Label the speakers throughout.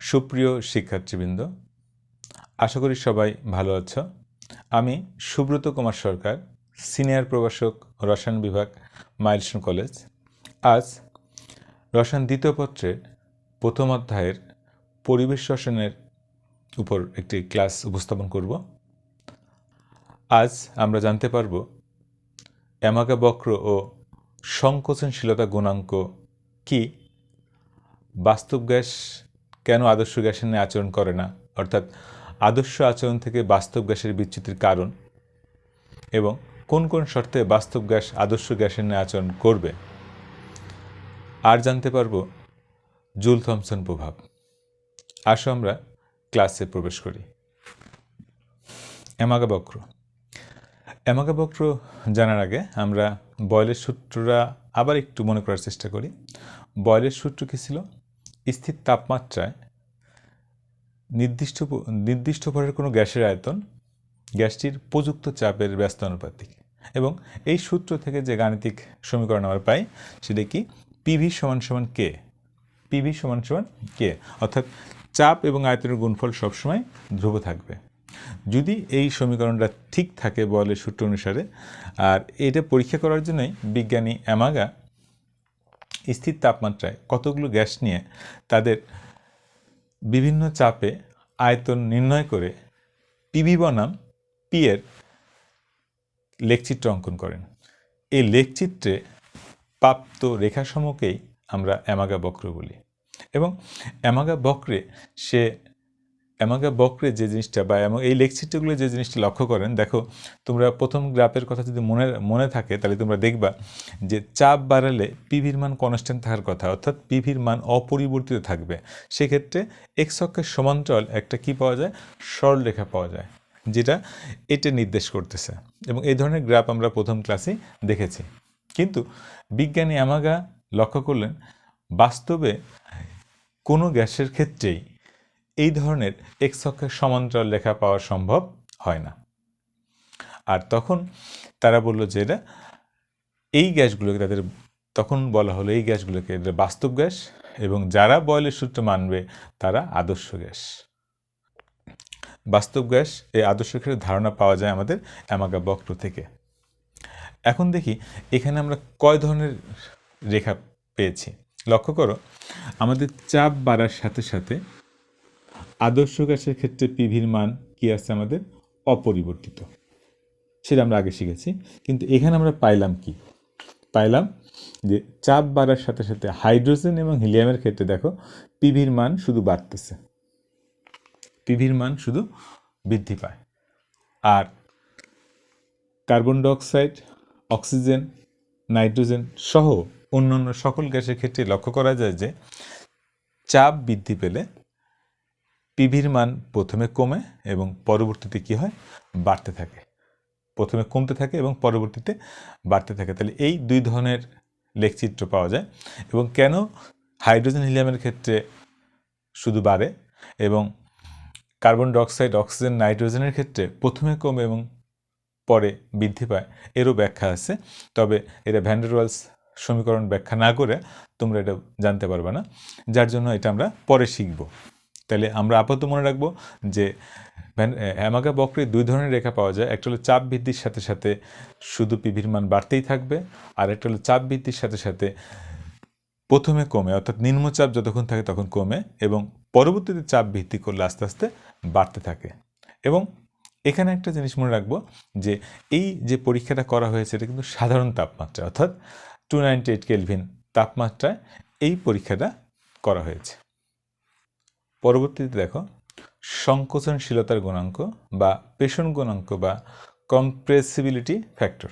Speaker 1: সুপ্রিয় শিক্ষার্থীবৃন্দ, আশা করি সবাই ভালো আছো। আমি সুব্রত কুমার সরকার, সিনিয়র প্রভাষক, রসায়ন বিভাগ, মাইলস্টোন কলেজ। আজ রসায়ন দ্বিতীয় পত্রের প্রথম অধ্যায়ের পরিবেশ রসায়নের উপর একটি ক্লাস উপস্থাপন করব। আজ আমরা জানতে পারব অ্যামাগা বক্র ও সংকোচনশীলতা গুণাঙ্ক কি, বাস্তব গ্যাস কেন আদর্শ গ্যাসের ন্যায় আচরণ করে না, অর্থাৎ আদর্শ আচরণ থেকে বাস্তব গ্যাসের বিচ্যুতির কারণ, এবং কোন কোন শর্তে বাস্তব গ্যাস আদর্শ গ্যাসের ন্যায় আচরণ করবে। আর জানতে পারব জুল থমসন প্রভাব। আসো আমরা ক্লাসে প্রবেশ করি। অ্যামাগা বক্র। অ্যামাগা বক্র জানার আগে আমরা বয়লের সূত্রটা আবার একটু মনে করার চেষ্টা করি। বয়লের সূত্র কী ছিল? স্থির তাপমাত্রায় নির্দিষ্ট ভরের কোনো গ্যাসের আয়তন গ্যাসটির প্রযুক্ত চাপের ব্যস্ত আনুপাতিক। এবং এই সূত্র থেকে যে গাণিতিক সমীকরণ আমরা পাই সেটা কি? পিভি সমান সমান কে। পিভি সমান সমান কে, অর্থাৎ চাপ এবং আয়তনের গুণফল সবসময় ধ্রুব থাকবে। যদি এই সমীকরণটা ঠিক থাকে বয়লের সূত্র অনুসারে, আর এটা পরীক্ষা করার জন্যই বিজ্ঞানী অ্যামাগা স্থির তাপমাত্রায় কতগুলো গ্যাস নিয়ে তাদের বিভিন্ন চাপে আয়তন নির্ণয় করে পিভি বনাম পি এর লেখচিত্র অঙ্কন করেন। এই লেখচিত্রে প্রাপ্ত রেখাসমূহকেই আমরা অ্যামাগা বক্র বলি। এবং অ্যামাগা বক্রে যে জিনিসটা বা এই লেখচিত্রগুলো যে জিনিসটা লক্ষ্য করেন, দেখো তোমরা প্রথম গ্রাফের কথা যদি মনে থাকে তাহলে তোমরা দেখবা যে চাপ বাড়ালে পিভির মান কনস্ট্যান্ট থাকার কথা, অর্থাৎ পিভির মান অপরিবর্তিত থাকবে। সেক্ষেত্রে এক্স অক্ষের সমান্তরাল একটা কি পাওয়া যায়? সরলরেখা পাওয়া যায়, যেটা এটা নির্দেশ করতেছে। এবং এই ধরনের গ্রাফ আমরা প্রথম ক্লাসে দেখেছি। কিন্তু বিজ্ঞানী অ্যামাগা লক্ষ্য করলেন বাস্তবে কোনো গ্যাসের ক্ষেত্রেই এই ধরনের এক্স অক্ষের সমান্তরাল রেখা পাওয়া সম্ভব হয় না। আর তখন তারা বলল যে এটা এই গ্যাসগুলোকে তখন বলা হলো এই গ্যাসগুলোকে এটা বাস্তব গ্যাস, এবং যারা বয়লের সূত্র মানবে তারা আদর্শ গ্যাস। বাস্তব গ্যাস এই আদর্শ গ্যাসের ধারণা পাওয়া যায় আমাদের অ্যামাগা বক্র থেকে। এখন দেখি এখানে আমরা কয় ধরনের রেখা পেয়েছি। লক্ষ্য করো, আমাদের চাপ বাড়ার সাথে সাথে আদর্শ গ্যাসের ক্ষেত্রে পিভির মান কি আছে? আমাদের অপরিবর্তিত। সেটা আমরা আগে শিখেছি। কিন্তু এখানে আমরা পাইলাম কি? পাইলাম যে চাপ বাড়ার সাথে সাথে হাইড্রোজেন এবং হিলিয়ামের ক্ষেত্রে দেখো পিভির মান শুধু বাড়তেছে, পিভির মান শুধু বৃদ্ধি পায়। আর কার্বন ডাইঅক্সাইড, অক্সিজেন, নাইট্রোজেন সহ অন্যান্য সকল গ্যাসের ক্ষেত্রে লক্ষ্য করা যায় যে চাপ বৃদ্ধি পেলে পিভির মান প্রথমে কমে এবং পরবর্তীতে কি হয়? বাড়তে থাকে। প্রথমে কমতে থাকে এবং পরবর্তীতে বাড়তে থাকে। তাহলে এই দুই ধরনের লেখচিত্র পাওয়া যায়। এবং কেন হাইড্রোজেন হিলিয়ামের ক্ষেত্রে শুধু বাড়ে এবং কার্বন ডাইঅক্সাইড, অক্সিজেন, নাইট্রোজেনের ক্ষেত্রে প্রথমে কমে এবং পরে বৃদ্ধি পায়, এরও ব্যাখ্যা আছে। তবে এটা ভ্যান ডের ওয়ালস সমীকরণ ব্যাখ্যা না করে তোমরা এটা জানতে পারবে না, যার জন্য এটা আমরা পরে শিখব। তাহলে আমরা আপাতত মনে রাখবো যে অ্যামাগা বক্রে দুই ধরনের রেখা পাওয়া যায়। একটা হলো চাপ বৃদ্ধির সাথে সাথে শুধু পিভির মান বাড়তেই থাকবে, আর একটা হলো চাপ বৃদ্ধির সাথে সাথে প্রথমে কমে, অর্থাৎ নিম্নচাপ যতক্ষণ থাকে তখন কমে এবং পরবর্তীতে চাপ বৃদ্ধি করলে আস্তে আস্তে বাড়তে থাকে। এবং এখানে একটা জিনিস মনে রাখবো যে এই যে পরীক্ষাটা করা হয়েছে এটা কিন্তু সাধারণ তাপমাত্রা, অর্থাৎ 298 কেলভিন তাপমাত্রায় এই পরীক্ষাটা করা হয়েছে। পরবর্তীতে দেখো সংকোচনশীলতার গুণাঙ্ক বা পেষণ গুণাঙ্ক বা কম্প্রেসিবিলিটি ফ্যাক্টর।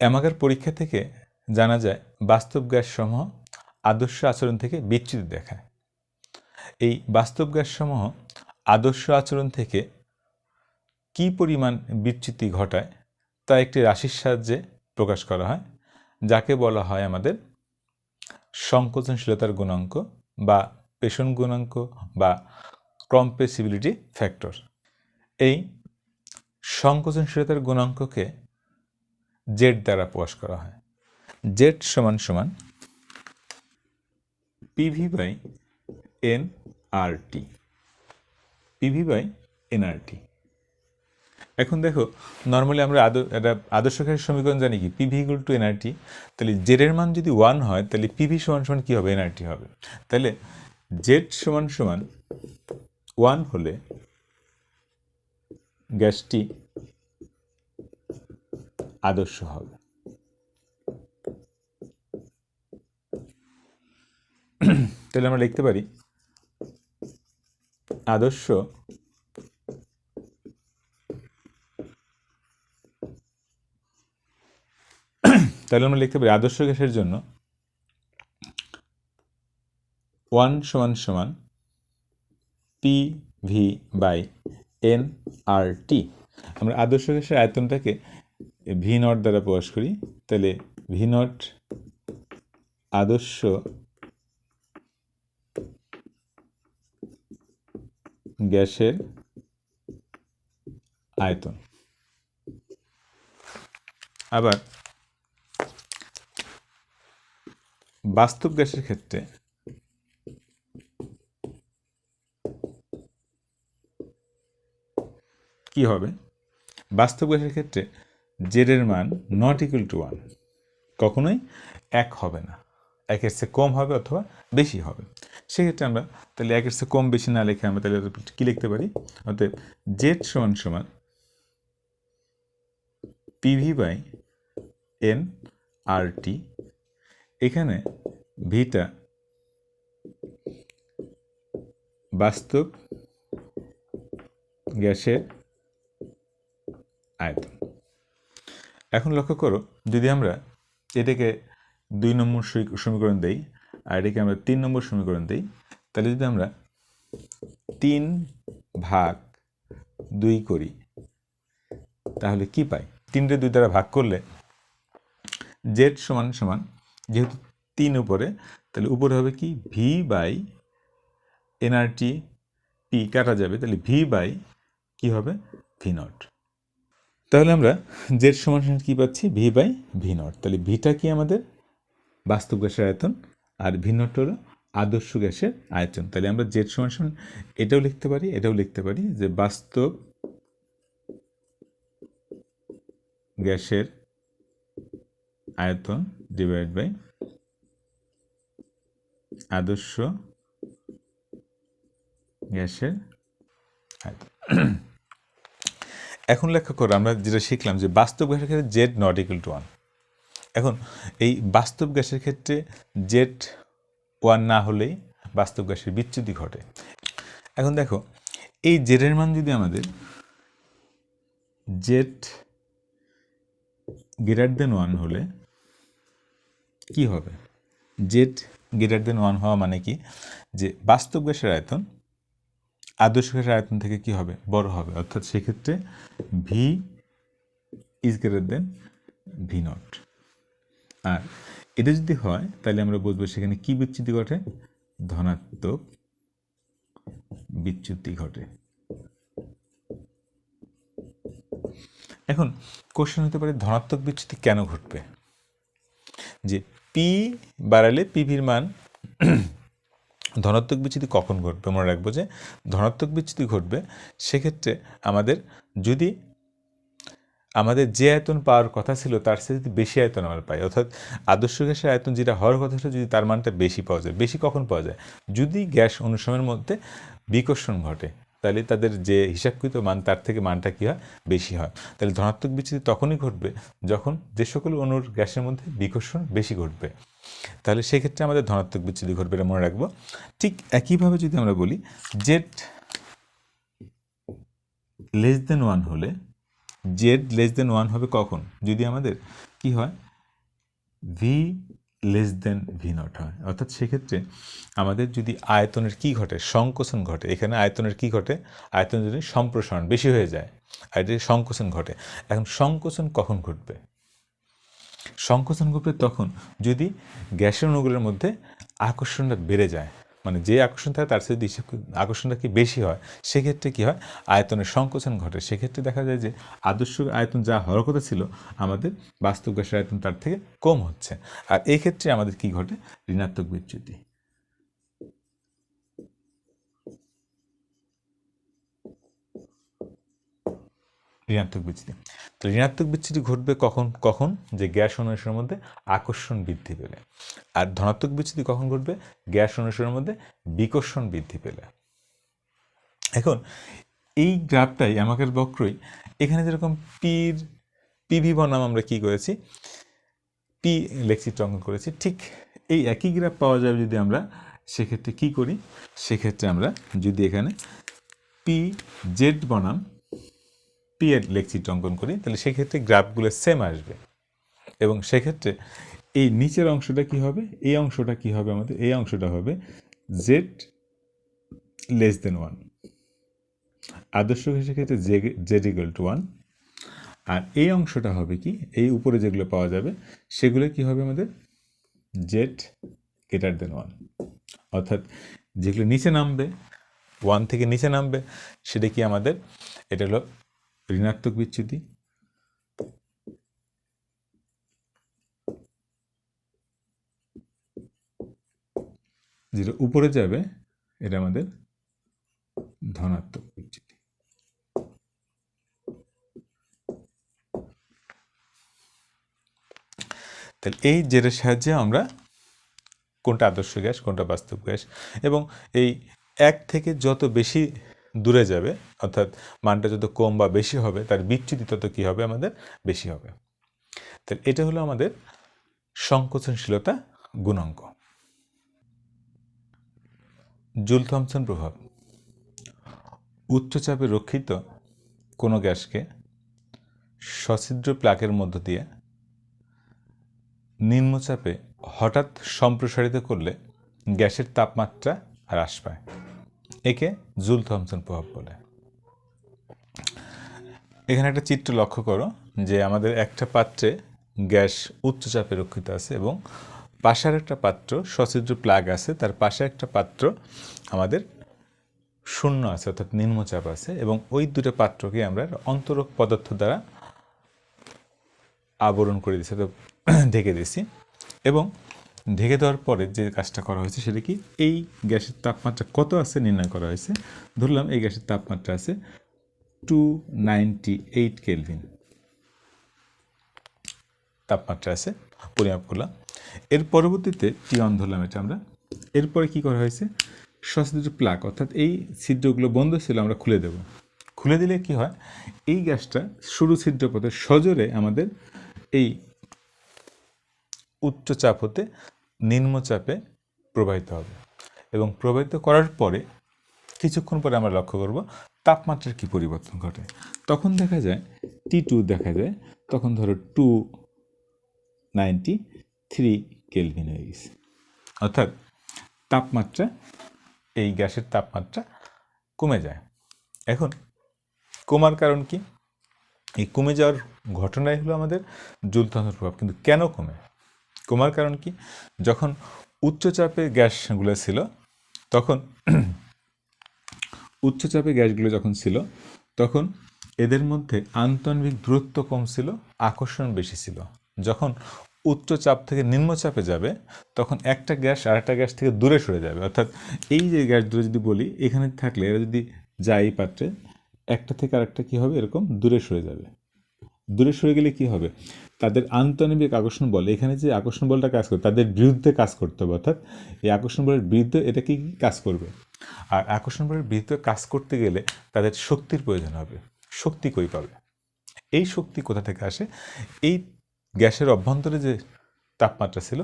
Speaker 1: অ্যামাগার পরীক্ষা থেকে জানা যায় বাস্তব গ্যাসসমূহ আদর্শ আচরণ থেকে বিচ্যুতি দেখায়। এই বাস্তব গ্যাসসমূহ আদর্শ আচরণ থেকে কি পরিমাণ বিচ্যুতি ঘটায় তা একটি রাশির সাহায্যে প্রকাশ করা হয়, যাকে বলা হয় আমাদের সংকোচনশীলতার গুণাঙ্ক বা পেষণ গুণাঙ্ক বা কম্প্রেসিবিলিটি ফ্যাক্টর। এই সংকোচনশীলতার গুণাঙ্ককে জেড দ্বারা প্রকাশ করা হয়। জেড সমান PV by N R T. PV by NRT. এখন দেখো নর্মালি আমরা আদর্শ গ্যাসের সমীকরণ জানি কি, পিভি ইকুয়াল টু এনআরটি। তাহলে জেড এর মান যদি 1 হয় তাহলে পিভি সমান সমান কী হবে, এনআরটি হবে। তাহলে জেড সমান সমান 1 হলে গ্যাসটি আদর্শ হবে। তাহলে আমরা লিখতে পারি আদর্শ গ্যাসের জন্য 1 সমান সমান পিভি বাই এনআরটি। আমরা আদর্শ গ্যাসের আয়তনটাকে ভি নট দ্বারা প্রকাশ করি। তাহলে ভি নট আদর্শ গ্যাসের আয়তন। আবার বাস্তব গ্যাসের ক্ষেত্রে কি হবে, বাস্তব গ্যাসের ক্ষেত্রে জেড এর মান নট ইকুয়াল টু 1, কখনোই 1 হবে না, 1-এর চেয়ে কম হবে অথবা বেশি হবে। সেক্ষেত্রে আমরা তাহলে 1-এর চেয়ে কম বেশি না লিখে আমরা তাহলে কী লিখতে পারি, অতএব জেড সমান সমান পিভি বাই এন আর টি। এখানে ভিটা বাস্তব গ্যাসের আয়তন। এখন লক্ষ্য করো, যদি আমরা এটাকে 2 নম্বর সমীকরণ দেই আর এটাকে আমরা 3 নম্বর সমীকরণ দেই, তাহলে যদি আমরা 3/2 করি তাহলে কি পাই, 3-রে 2 দ্বারা ভাগ করলে জেড সমান সমান, যেহেতু 3 উপরে, তাহলে উপরে হবে কি ভি বাই এনআরটি, পি কাটা যাবে, তাহলে ভি বাই কি হবে ভি নট। তাহলে আমরা জেড সমান সমান কী পাচ্ছি, ভি বাই ভি নট। তাহলে ভিটা কি আমাদের বাস্তব গ্যাসের আয়তন আর ভি নট হলো আদর্শ গ্যাসের আয়তন। তাহলে আমরা জেড সমান সমান এটাও লিখতে পারি, এটাও লিখতে পারি যে বাস্তব গ্যাসের আয়তন ডিভাইড বাই আদর্শ গ্যাসের আয়তন। এখন লক্ষ্য করো, আমরা যেটা শিখলাম যে বাস্তব গ্যাসের ক্ষেত্রে জেড নট ইকুয়াল টু 1। এখন এই বাস্তব গ্যাসের ক্ষেত্রে জেড 1 না হলেই বাস্তব গ্যাসের বিচ্যুতি ঘটে। এখন দেখো, এই জেডের মান যদি আমাদের জেড গ্রেটার দেন 1 হলে কি হবে, জেড গ্রেটার দেন 1 হওয়া মানে কি, যে বাস্তব গ্যাসের আয়তন আদর্শ গ্যাসের আয়তন থেকে কি হবে, বড় হবে। অর্থাৎ সেক্ষেত্রে V is greater than V not. আর এটা যদি হয় তাহলে আমরা বুঝবো সেখানে কি বিচ্যুতি ঘটে, ধনাত্মক বিচ্যুতি ঘটে। এখন কোশ্চেন হতে পারে ধনাত্মক বিচ্যুতি কেন ঘটবে, যে পি বাড়ালে পিভির মান ধনাত্মক বিচ্যুতি কখন ঘটবে, মনে রাখবো যে ধনাত্মক বিচ্যুতি ঘটবে সেক্ষেত্রে যদি আমাদের যে আয়তন পাওয়ার কথা ছিল তার চেয়ে যদি বেশি আয়তন আমরা পাই, অর্থাৎ আদর্শ গ্যাসের আয়তন যেটা হওয়ার কথা ছিল যদি তার মানটা বেশি পাওয়া যায়। বেশি কখন পাওয়া যায়, যদি গ্যাস অনুসময়ের মধ্যে বিকর্ষণ ঘটে, তাহলে তাদের যে হিসাবকৃত মান তার থেকে মানটা কী হয়, বেশি হয়। তাহলে ধনাত্মক বিচ্যুতি তখনই ঘটবে যখন যে সকল অণুর গ্যাসের মধ্যে বিকর্ষণ বেশি ঘটবে, তাহলে সেক্ষেত্রে আমাদের ধনাত্মক বিচ্যুতি ঘটবে, এটা মনে রাখবো। ঠিক একইভাবে যদি আমরা বলি জেড লেস দেন 1 হলে, জেড লেস দেন 1 হবে কখন, যদি আমাদের কি হয় V less than V not হয়। অর্থাৎ সেক্ষেত্রে আমাদের যদি আয়তনের কি ঘটে, সংকোচন ঘটে। এখানে আয়তনের কি ঘটে, আয়তন যদি সম্প্রসারণ বেশি হয়ে যায় আর এটি সংকোচন ঘটে। এখন সংকোচন কখন ঘটবে, সংকোচন ঘটবে তখন যদি গ্যাসের অণুগুলোর মধ্যে আকর্ষণটা বেড়ে যায়, মানে যে আকর্ষণ থাকে তার সাথে আকর্ষণটা কি বেশি হয়, সেক্ষেত্রে কি হয় আয়তনের সংকোচন ঘটে। সেক্ষেত্রে দেখা যায় যে আদর্শ আয়তন যা হওয়ার কথা ছিল আমাদের বাস্তব গ্যাসের আয়তন তার থেকে কম হচ্ছে, আর এই ক্ষেত্রে আমাদের কি ঘটে, ঋণাত্মক বিচ্যুতি। ঋণাত্মক বিচ্যুতি। তো ঋণাত্মক বিচ্যুতি ঘটবে কখন কখন যে গ্যাস অনুষের মধ্যে আকর্ষণ বৃদ্ধি পেলে, আর ধনাত্মক বিচ্যুতি কখন ঘটবে গ্যাস অনুষের মধ্যে বিকর্ষণ বৃদ্ধি পেলে। এখন এই গ্রাফটাই অ্যামাগার বক্রই, এখানে যেরকম পিভি বনাম আমরা কি করেছি, পি লেখচিত্র অঙ্কন করেছি, ঠিক এই একই গ্রাফ পাওয়া যাবে যদি আমরা সেক্ষেত্রে কি করি, সেক্ষেত্রে আমরা যদি এখানে পি জেড বনাম পি এর লেখচিত্র অঙ্কন করি, তাহলে সেক্ষেত্রে গ্রাফগুলো সেম আসবে। এবং সেক্ষেত্রে এই নিচের অংশটা কি হবে, এই অংশটা কি হবে আমাদের, এই অংশটা হবে জেড লেস দেন 1, আদর্শ গ্যাসের ক্ষেত্রে জেড ইকুয়াল টু 1। আর এই অংশটা হবে কি, এই উপরে যেগুলো পাওয়া যাবে সেগুলো কি হবে আমাদের জেড গ্রেটার দেন 1, অর্থাৎ যেগুলো নিচে নামবে 1 থেকে নিচে নামবে সেটা কি আমাদের, এটা হলো ঋণাত্মক বিচ্যুতি, যেটা উপরে যাবে এটা আমাদের ধনাত্মক বিচ্যুতি। তাহলে এই জেরের সাহায্যে আমরা কোনটা আদর্শ গ্যাস কোনটা বাস্তব গ্যাস, এবং এই এক থেকে যত বেশি দূরে যাবে অর্থাৎ মানটা যত কম বা বেশি হবে তার বিচ্যুতি তত কী হবে আমাদের বেশি হবে। তাহলে এটা হলো আমাদের সংকোচনশীলতা গুণাঙ্ক। জুল থমসন প্রভাব। উচ্চচাপে রক্ষিত কোনো গ্যাসকে সছিদ্র প্লাগের মধ্য দিয়ে নিম্নচাপে হঠাৎ সম্প্রসারিত করলে গ্যাসের তাপমাত্রা হ্রাস পায়, একে জুল থমসন প্রভাব বলে। এখানে একটা চিত্র লক্ষ্য করো যে আমাদের একটা পাত্রে গ্যাস উচ্চচাপে রক্ষিত আছে এবং পাশের একটা পাত্র সছিদ্র প্লাগ আছে, তার পাশে একটা পাত্র আমাদের শূন্য আছে অর্থাৎ নিম্নচাপ আছে, এবং ওই দুটো পাত্রকে আমরা অন্তরক পদার্থ দ্বারা আবরণ করে দিয়েছি, তো ঢেকে দিয়েছি। এবং ঢেকে দেওয়ার পরে যে কাজটা করা হয়েছে সেটা কি, এই গ্যাসের তাপমাত্রা কত আছে নির্ণয় করা হয়েছে। ধরলাম এই গ্যাসের তাপমাত্রা আছে 298 কেলভিন তাপমাত্রা আছে, পরিমাপ করলাম। এর পরবর্তীতে টি1 ধরলাম এটা আমরা। এরপরে কি করা হয়েছে, সছিদ্র প্লাগ অর্থাৎ এই ছিদ্রগুলো বন্ধ ছিল আমরা খুলে দেব। খুলে দিলে কি হয়, এই গ্যাসটা সরু ছিদ্রপথে সজোরে আমাদের এই উচ্চচাপ হতে নিম্নচাপে প্রবাহিত হবে, এবং প্রবাহিত করার পরে কিছুক্ষণ পরে আমরা লক্ষ্য করব তাপমাত্রার কি পরিবর্তন ঘটে। তখন দেখা যায় T2 দেখা যায়, তখন ধরো 293 কেলভিন হয়ে গেছে, অর্থাৎ তাপমাত্রা এই গ্যাসের তাপমাত্রা কমে যায়। এখন কমার কারণ কি, এই কমে যাওয়ার ঘটনাই হলো আমাদের জুল থমসন প্রভাব। কিন্তু কেন কমার কারণ কি, যখন উচ্চচাপে গ্যাসগুলো ছিল তখন উচ্চচাপে গ্যাসগুলো যখন ছিল তখন এদের মধ্যে আন্তঃআণবিক দূরত্ব কম ছিল, আকর্ষণ বেশি ছিল। যখন উচ্চচাপ থেকে নিম্নচাপে যাবে তখন একটা গ্যাস আরেকটা গ্যাস থেকে দূরে সরে যাবে, অর্থাৎ এই যে গ্যাসগুলো যদি বলি এখানে থাকলে এরা যদি যায় এই পাত্রে, একটা থেকে আরেকটা কী হবে এরকম দূরে সরে যাবে। দূরে সরে গেলে কি হবে, তাদের আন্তঃআণবিক আকর্ষণ বল, এখানে যে আকর্ষণ বলটা কাজ করে তাদের বিরুদ্ধে কাজ করতে হবে, অর্থাৎ এই আকর্ষণ বলের বিরুদ্ধে এটা কি কাজ করবে। আর আকর্ষণ বলের বিরুদ্ধে কাজ করতে গেলে তাদের শক্তির প্রয়োজন হবে। শক্তি কই পাবে, এই শক্তি কোথা থেকে আসে, এই গ্যাসের অভ্যন্তরে যে তাপমাত্রা ছিল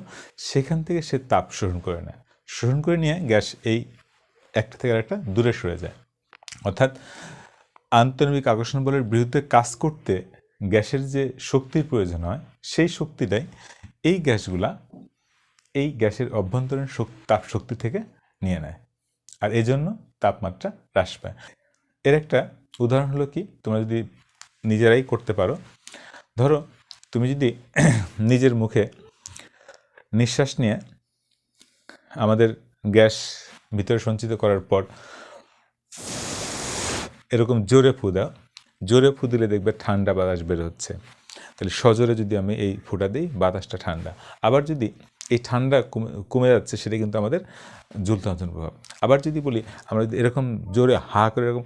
Speaker 1: সেখান থেকে সে তাপ শোষণ করে নেয়, শোষণ করে নিয়ে গ্যাস এই একটা থেকে আরেকটা দূরে সরে যায়। অর্থাৎ আন্তঃআণবিক আকর্ষণ বলের বিরুদ্ধে কাজ করতে গ্যাসের যে শক্তির প্রয়োজন হয় সেই শক্তিটাই এই গ্যাসগুলা এই গ্যাসের অভ্যন্তরীণ তাপ শক্তি থেকে নিয়ে নেয়, আর এই জন্য তাপমাত্রা হ্রাস পায়। এর একটা উদাহরণ হলো কি, তোমরা যদি নিজেরাই করতে পারো, ধরো তুমি যদি নিজের মুখে নিঃশ্বাস নিয়ে আমাদের গ্যাস ভিতরে সঞ্চিত করার পর এরকম জোরে ফু দাও, জোরে ফু দিলে দেখবে ঠান্ডা বাতাস বের হচ্ছে। তাহলে সজোরে যদি আমি এই ফুটা দিই বাতাসটা ঠান্ডা, আবার যদি এই ঠান্ডা কমে যাচ্ছে সেটা কিন্তু আমাদের জুল থমসন প্রভাব। আবার যদি বলি আমরা যদি এরকম জোরে হা করে এরকম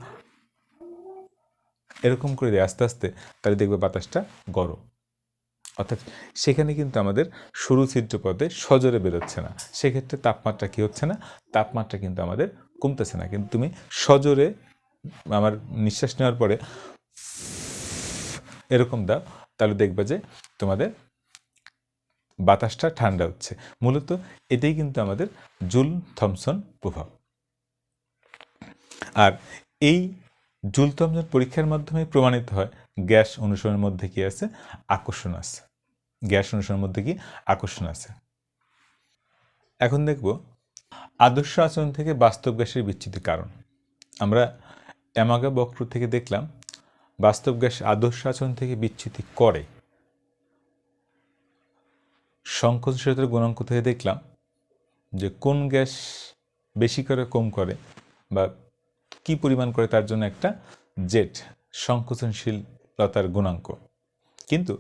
Speaker 1: এরকম করে দিই আস্তে আস্তে, তাহলে দেখবে বাতাসটা গরম। অর্থাৎ সেখানে কিন্তু আমাদের সরু ছিদ্র পথে সজোরে বেরোচ্ছে না, সেক্ষেত্রে তাপমাত্রা কী হচ্ছে না, তাপমাত্রা কিন্তু আমাদের কমতেছে না। কিন্তু তুমি সজোরে আমার নিঃশ্বাস নেওয়ার পরে এরকম দাও, তাহলে দেখবে যে তোমাদের বাতাসটা ঠান্ডা হচ্ছে। মূলত এটাই কিন্তু আমাদের জুল থমসন প্রভাব। আর এই জুল থমসন পরীক্ষার মাধ্যমে প্রমাণিত হয় গ্যাস অনুসরণের মধ্যে কি আছে, আকর্ষণ আছে। গ্যাস অনুসরণের মধ্যে কি আকর্ষণ আছে। এখন দেখব আদর্শ আচরণ থেকে বাস্তব গ্যাসের বিচ্যুতির কারণ। আমরা অ্যামাগা বক্র থেকে দেখলাম বাস্তব গ্যাস আদর্শ আচরণ থেকে বিচ্যুতি করে। সংকোচনশীলতার গুণাঙ্ক থেকে দেখলাম যে কোন গ্যাস বেশি করে কম করে বা কি পরিমাণ করে তার জন্য একটা জেড সংকোচনশীলতার গুণাঙ্ক। কিন্তু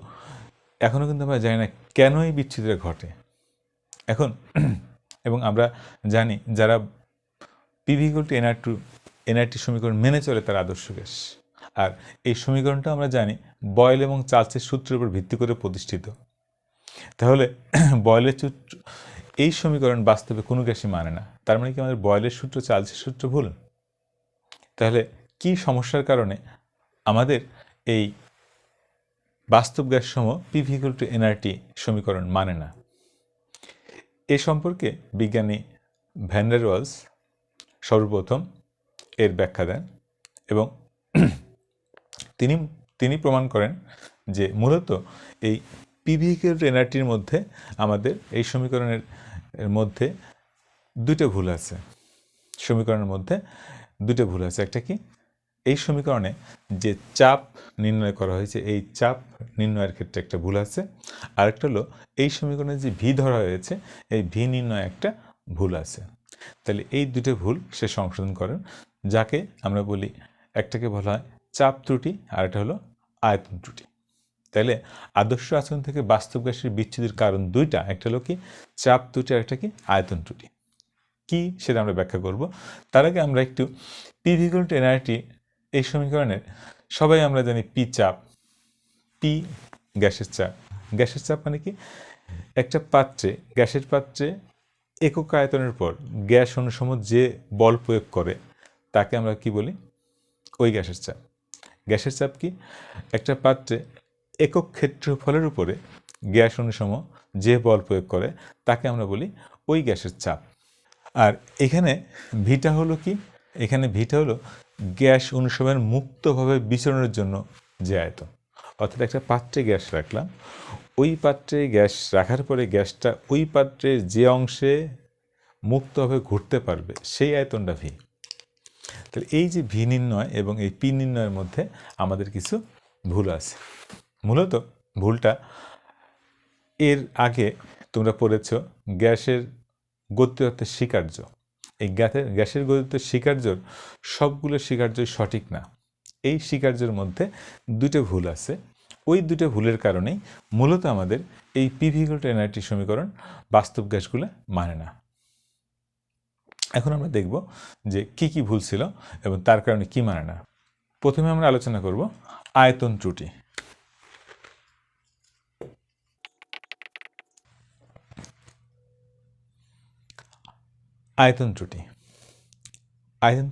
Speaker 1: এখনও কিন্তু আমরা জানি না কেন এই বিচ্যুতিটা ঘটে। এখন এবং আমরা জানি যারা পিভি ইকুয়াল টু এনআরটি সমীকরণ মেনে চলে তার আদর্শ গ্যাস। আর এই সমীকরণটা আমরা জানি বয়েল এবং চার্লসের সূত্রের উপর ভিত্তি করে প্রতিষ্ঠিত। তাহলে বয়েলের সূত্র, এই সমীকরণ বাস্তবে কোনো গ্যাসই মানে না। তার মানে কি আমাদের বয়েলের সূত্র চার্লসের সূত্র ভুল? তাহলে কি সমস্যার কারণে আমাদের এই বাস্তব গ্যাস সম পিভি ইকুয়াল টু এনআরটি সমীকরণ মানে না? এ সম্পর্কে বিজ্ঞানী ভ্যান ডার ওয়ালস সর্বপ্রথম এর ব্যাখ্যা দেন এবং তিনি প্রমাণ করেন যে মূলত এই পিভি ইকুয়াল টু এনআরটির মধ্যে আমাদের এই সমীকরণের মধ্যে দুটো ভুল আছে। সমীকরণের মধ্যে দুটো ভুল আছে। একটা কি, এই সমীকরণে যে চাপ নির্ণয় করা হয়েছে এই চাপ নির্ণয়ের ক্ষেত্রে একটা ভুল আছে। আরেকটা হলো এই সমীকরণে যে ভি ধরা হয়েছে এই ভি নির্ণয়ে একটা ভুল আছে। তাহলে এই দুটো ভুল সে সংশোধন করেন, যাকে আমরা বলি, একটাকে বলা হয় চাপ ত্রুটি আর একটা হলো আয়তন ত্রুটি। তাহলে আদর্শ আচরণ থেকে বাস্তব গ্যাসের বিচ্যুতির কারণ দুইটা, একটা হলো কি চাপ ত্রুটি আর একটা কি আয়তন ত্রুটি। কি সেটা আমরা ব্যাখ্যা করব। তার আগে আমরা একটু পিভি ইকুয়াল টু এনআরটি এই সমীকরণের সবাই আমরা জানি পি চাপ, পি গ্যাসের চাপ। গ্যাসের চাপ মানে কি, একটা পাত্রে, গ্যাসের পাত্রে একক আয়তনের পর গ্যাস অনুসম যে বল প্রয়োগ করে তাকে আমরা কি বলি, ওই গ্যাসের চাপ। গ্যাসের চাপ কি, একটা পাত্রে একক ক্ষেত্রফলের উপরে গ্যাস অনুসম যে বল প্রয়োগ করে তাকে আমরা বলি ওই গ্যাসের চাপ। আর এখানে ভিটা হলো কি, এখানে ভিটা হলো গ্যাস অনুসমের মুক্তভাবে বিচরণের জন্য যে আয়তন। অর্থাৎ একটা পাত্রে গ্যাস রাখলাম, ওই পাত্রে গ্যাস রাখার পরে গ্যাসটা ওই পাত্রের যে অংশে মুক্তভাবে ঘুরতে পারবে সেই আয়তনটা ভি। তাহলে এই যে ভি নির্ণয় এবং এই পি নির্ণয়ের মধ্যে আমাদের কিছু ভুল আছে। মূলত ভুলটা এর আগে তোমরা পড়েছ গ্যাসের গতিতত্ত্বের স্বীকার্য। এই গ্যাসের গতিতত্ত্বের স্বীকার্যর সবগুলো স্বীকার্যই সঠিক না। এই স্বীকার্যের মধ্যে দুটো ভুল আছে। ওই দুটো ভুলের কারণেই মূলত আমাদের এই পিভি ইকুয়াল টু এনআরটি সমীকরণ বাস্তব গ্যাসগুলো মানে না। এখন আমরা দেখব যে কি কি ভুল ছিল এবং তার কারণে কি মানে না। প্রথমে আমরা আলোচনা করব আয়তন ত্রুটি। আয়তন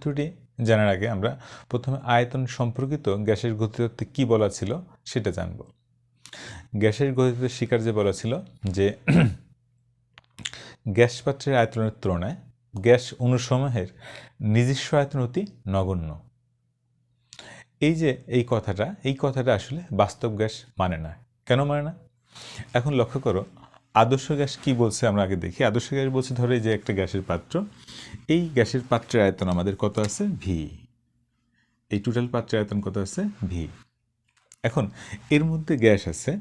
Speaker 1: ত্রুটি জানার আগে আমরা প্রথমে আয়তন সম্পর্কিত গ্যাসের গতিতত্ত্বে কি বলা ছিল সেটা জানব। গ্যাসের গতিতত্ত্বের স্বীকার্যে বলা ছিল যে গ্যাস পাত্রের আয়তনের তুলনায় গ্যাস অণুসমূহের নিজস্ব আয়তন অতি নগণ্য। এই কথাটা আসলে বাস্তব গ্যাস মানে না। কেন মানে না? এখন লক্ষ্য করো আদর্শ গ্যাস কি বলছে আমরা আগে দেখি। আদর্শ গ্যাস বলছে, ধরো এই যে একটা গ্যাসের পাত্র, এই গ্যাসের পাত্রের আয়তন আমাদের কত আছে, ভি। এই টোটাল পাত্রের আয়তন কত আছে, ভি। এখন এর মধ্যে গ্যাস আছে,